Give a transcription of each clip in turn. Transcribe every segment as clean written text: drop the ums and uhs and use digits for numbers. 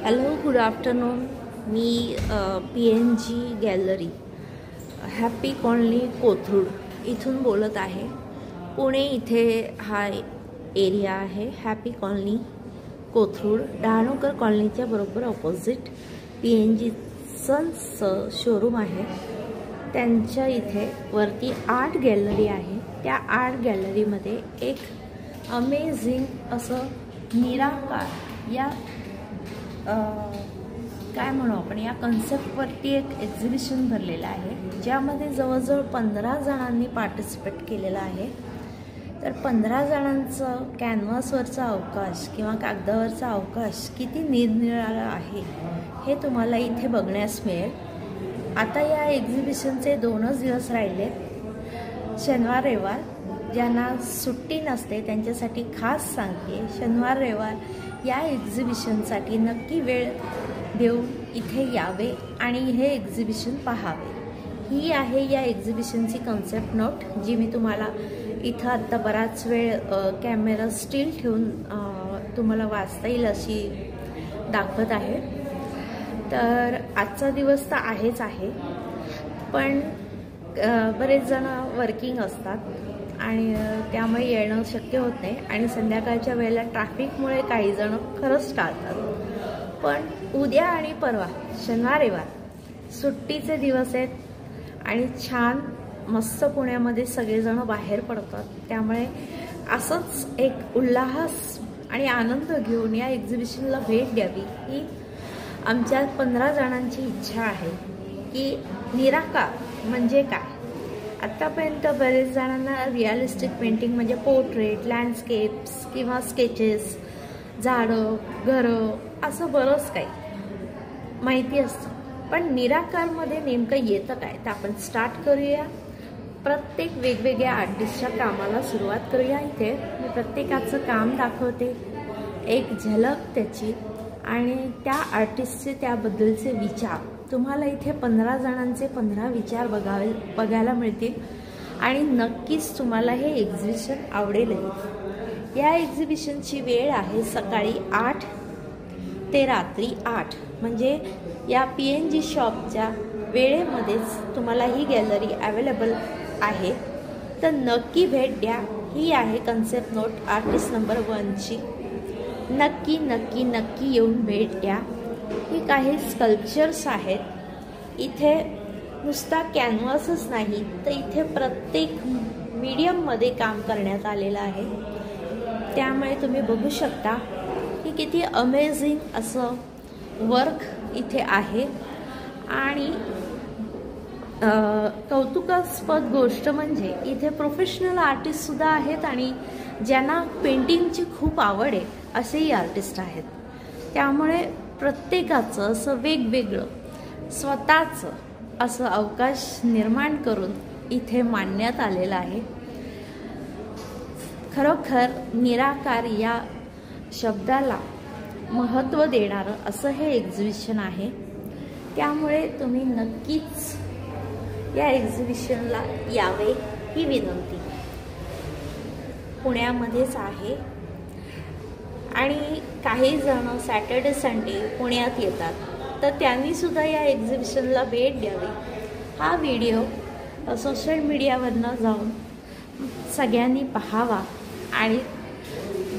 Hello, good afternoon. मी PNG gallery happy colony Kothrud इथून बोलत आहे. पुणे इथे हा एरिया आहे. हॅपी कॉलनी कोथरूड डहाणूकर कॉलनीच्या बरोबर ऑपोजिट PNG सन्सचं शोरूम आहे. त्यांच्या इथे वरती 8 गॅलरी आहे. त्या 8 गॅलरीमध्ये एक अमेझिंग असं निराकार या काय म्हणू आपण या कन्सेप्टवरती एक एक्झिबिशन भरलेलं आहे, ज्यामध्ये जवळजवळ 15 जणांनी पार्टिसिपेट केलेलं आहे. तर 15 जणांचं कॅनव्हासवरचा अवकाश किंवा कागदावरचा अवकाश किती निरनिराळा आहे हे तुम्हाला इथे बघण्यास मिळेल. आता या एक्झिबिशनचे 2च दिवस राहिले. शनिवार रविवार ज्यांना सुट्टी नसते त्यांच्यासाठी खास सांगते, शनिवार रविवार या एक्झिबिशनसाठी नक्की वेळ देऊन इथे यावे आणि हे एक्झिबिशन पाहावे. ही आहे या एक्झिबिशनची कन्सेप्ट नोट, जी मी तुम्हाला इथं आत्ता बराच वेळ कॅमेरा स्टिल ठेवून तुम्हाला वाचता येईल अशी दाखवत आहे. तर आजचा दिवस तर आहेच आहे, पण बरेच जण वर्किंग असतात आणि त्यामुळे येणं शक्य होत नाही आणि संध्याकाळच्या वेळेला ट्रॅफिकमुळे काही जण खरंच टाळतात. पण उद्या आणि परवा शनिवार रविवार सुट्टीचे दिवस आहेत आणि छान मस्त पुण्यामध्ये सगळेजण बाहेर पडतात. त्यामुळे असंच एक उल्हास आणि आनंद घेऊन या एक्झिबिशनला भेट द्यावी ही आमच्या 15 जणांची इच्छा आहे. की निराकार म्हणजे काय? आत्तापर्यंत बरेच जणांना रिअलिस्टिक पेंटिंग म्हणजे पोर्ट्रेट, लँडस्केप्स किंवा स्केचेस, झाडं, घरं असं बरंच काही माहिती असतं, पण निराकारमध्ये नेमकं येतं काय तर आपण स्टार्ट करूया. प्रत्येक वेगवेगळ्या आर्टिस्टच्या कामाला सुरुवात करूया. इथे मी प्रत्येकाचं काम दाखवते, एक झलक त्याची आणि त्या आर्टिस्टचे त्याबद्दलचे विचार तुम्हाला इथे 15 जणांचे 15 विचार बघायला मिळतील आणि नक्कीच तुम्हाला हे एक्झिबिशन आवडेलही. या एक्झिबिशनची वेळ आहे सकाळी 8 ते रात्री 8, म्हणजे या PNG शॉपच्या वेळेमध्येच तुम्हाला ही गॅलरी अवेलेबल आहे. तर नक्की भेट द्या. ही आहे कन्सेप्ट नोट आर्टिस्ट नंबर 1ची. नक्की नक्की नक्की येऊन भेट द्या. ही काही स्कल्पचर्स आहेत. इथे नुसता कॅनव्हासच नाही तर इथे प्रत्येक मीडियममध्ये काम करण्यात आलेलं आहे. त्यामुळे तुम्ही बघू शकता की किती अमेझिंग असं वर्क इथे आहे. आणि कौतुकास्पद गोष्ट म्हणजे इथे प्रोफेशनल आर्टिस्टसुद्धा आहेत आणि ज्यांना पेंटिंगची खूप आवड आहे असेही आर्टिस्ट आहेत. त्यामुळे प्रत्येकाचं असं वेगवेगळं स्वतःचं असं अवकाश निर्माण करून इथे मांडण्यात आलेलं आहे. खरोखर निराकार या शब्दाला महत्त्व देणारं असं हे एक्झिबिशन आहे. त्यामुळे तुम्ही नक्कीच या एक्झिबिशनला यावे ही विनंती. पुण्यामध्येच आहे आणि काही जण सॅटर्डे संडे पुण्यात येतात, तर त्यांनीसुद्धा या एक्झिबिशनला भेट द्यावी. हा व्हिडिओ सोशल मीडियावरनं जाऊन सगळ्यांनी पाहावा आणि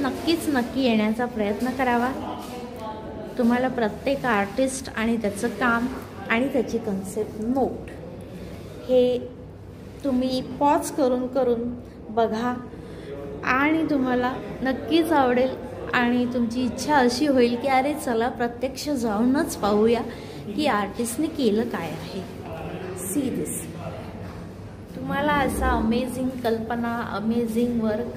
नक्की येण्याचा प्रयत्न करावा. तुम्हाला प्रत्येक आर्टिस्ट आणि त्याचं काम आणि त्याची कन्सेप्ट नोट हे तुम्ही पॉज करून बघा आणि तुम्हाला नक्कीच आवडेल आणि तुमची इच्छा अशी होईल की अरे चला प्रत्यक्ष जाऊनच पाहूया की आर्टिस्टने केलं काय आहे. See this. तुम्हाला असा अमेझिंग कल्पना, अमेझिंग वर्क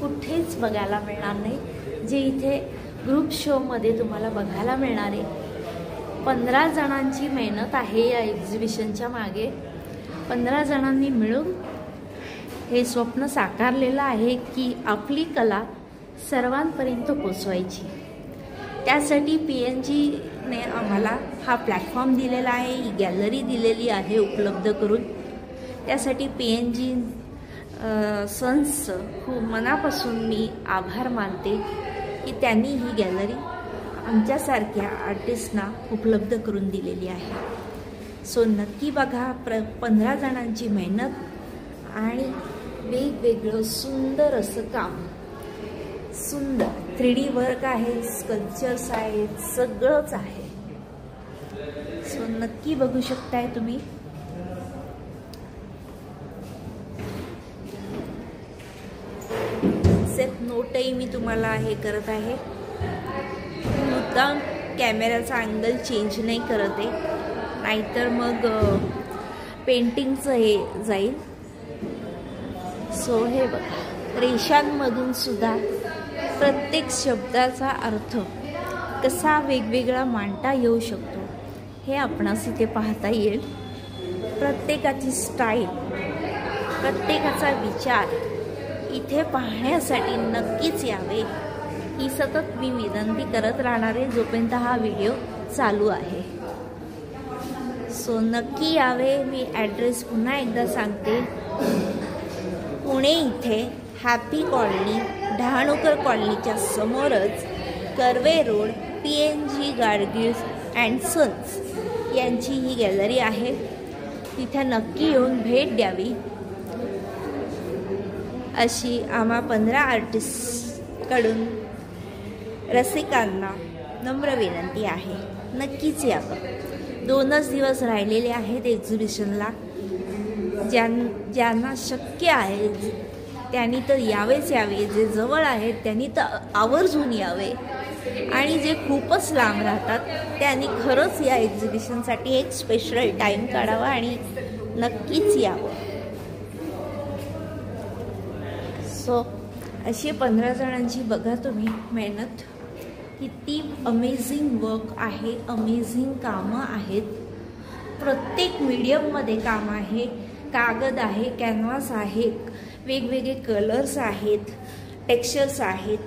कुठेच बघायला मिळणार नाही, जे इथे ग्रुप शोमध्ये तुम्हाला बघायला मिळणार आहे. 15 जणांची मेहनत आहे या एक्झिबिशनच्या मागे. 15 जणांनी मिळून हे स्वप्न साकारलेलं आहे की आपली कला सर्वांपर्यंत पोचवायची. त्यासाठी PNGने आम्हाला हा प्लॅटफॉर्म दिलेला आहे, ही गॅलरी दिलेली आहे उपलब्ध करून. त्यासाठी PNG सन्सचं खूप मनापासून मी आभार मानते की त्यांनी ही गॅलरी आमच्यासारख्या आर्टिस्टना उपलब्ध करून दिलेली आहे। सो नक्की बघा 15 जणांची मेहनत आणि वेगवेगळं सुंदर असं काम, सुंदर 3D वर्क आहे, स्कल्पचर्स आहेत, सगळंच आहे। सो नक्की बघू शकताय तुम्ही। सेफ नोटही मी तुम्हाला हे करत आहे, मुद्दाम कॅमेराचा अँगल चेंज नाही करत आहे, नाहीतर मग पेंटिंगचं हे जाईल। सो हे बघा, रेषांमधून सुद्धा प्रत्येक शब्दाचा अर्थ कसा वेगवेगळा मांडता येऊ शकतो हे आपणास इथे पाहता येईल। प्रत्येकाची स्टाईल, प्रत्येकाचा विचार इथे पाहण्यासाठी नक्कीच यावे ही सतत मी विनंती करत राहणार आहे जोपर्यंत हा व्हिडिओ चालू आहे। सो नक्की यावे। मी ॲड्रेस पुन्हा एकदा सांगते, पुणे इथे हॅपी कॉलनी, डहाणूकर कॉलनीच्या समोरच Karve road, PNG Gadgil and sons यांची ही गॅलरी आहे। तिथे नक्की येऊन भेट द्यावी अशी आम्हा 15 आर्टिस्टकडून रसिकांना नम्र विनंती आहे। नक्कीच यावं। 2च दिवस राहिलेले आहेत एक्झिबिशनला। ज्यांना शक्य आहे त्यांनी तर यावेच यावे, जे जवळ आहेत त्यांनी तर आवर्जून यावे, आणि जे खूपच लांब राहतात त्यांनी खरंच या एक्झिबिशनसाठी एक स्पेशल टाईम काढावा आणि नक्कीच यावं। सो अशी 15 जणांची बघा तुम्ही मेहनत, किती अमेझिंग वर्क आहे, अमेझिंग कामं आहेत। प्रत्येक मीडियममध्ये काम आहे, कागद आहे, कॅनव्हास आहे, वेगवेगळे कलर्स आहेत, टेक्स्चर्स आहेत,